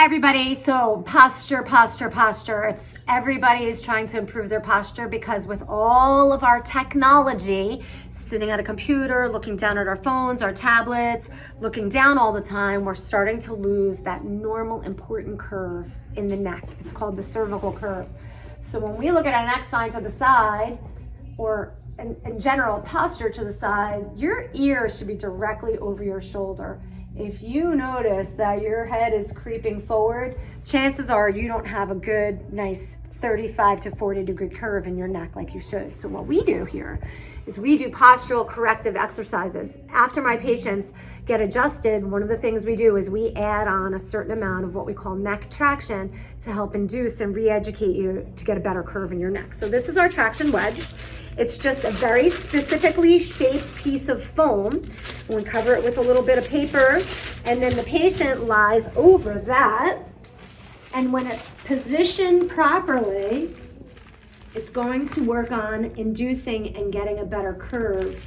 everybody. So posture. Everybody is trying to improve their posture because with all of our technology, sitting at a computer, looking down at our phones, our tablets, looking down all the time, we're starting to lose that normal important curve in the neck. It's called the cervical curve. So when we look at our neck spine to the side, or in general posture to the side, your ear should be directly over your shoulder. If you notice that your head is creeping forward, chances are you don't have a good, nice 35 to 40 degree curve in your neck like you should. So what we do here is we do postural corrective exercises. After my patients get adjusted, one of the things we do is we add on a certain amount of what we call neck traction to help induce and re-educate you to get a better curve in your neck. So this is our traction wedge. It's just a very specifically shaped piece of foam. We cover it with a little bit of paper, and then the patient lies over that. And when it's positioned properly, it's going to work on inducing and getting a better curve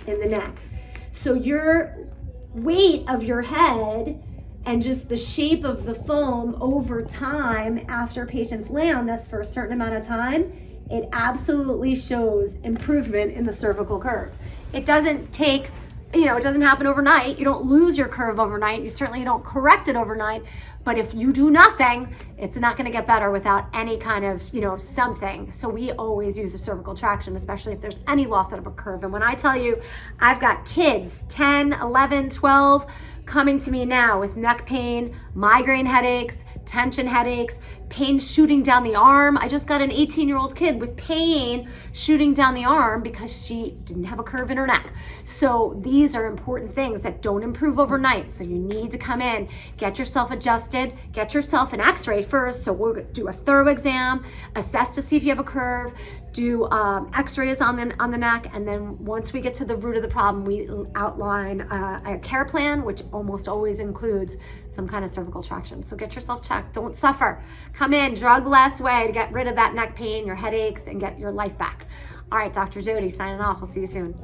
in the neck. So your weight of your head and just the shape of the foam over time after patients lay on this for a certain amount of time, it absolutely shows improvement in the cervical curve. It doesn't take, it doesn't happen overnight. You don't lose your curve overnight. You certainly don't correct it overnight. But if you do nothing, it's not gonna get better without any kind of, something. So we always use the cervical traction, especially if there's any loss of a curve. And when I tell you, I've got kids, 10, 11, 12, coming to me now with neck pain, migraine headaches, tension headaches, pain shooting down the arm. I just got an 18-year-old kid with pain shooting down the arm because she didn't have a curve in her neck. So these are important things that don't improve overnight. So you need to come in, get yourself adjusted, get yourself an x-ray first. So we'll do a thorough exam, assess to see if you have a curve, do x-rays on the neck, and then once we get to the root of the problem, we outline a care plan, which almost always includes some kind of cervical traction. So get yourself checked, don't suffer. Come in, drug-less way to get rid of that neck pain, your headaches, and get your life back. All right, Dr. Jody signing off. We'll see you soon.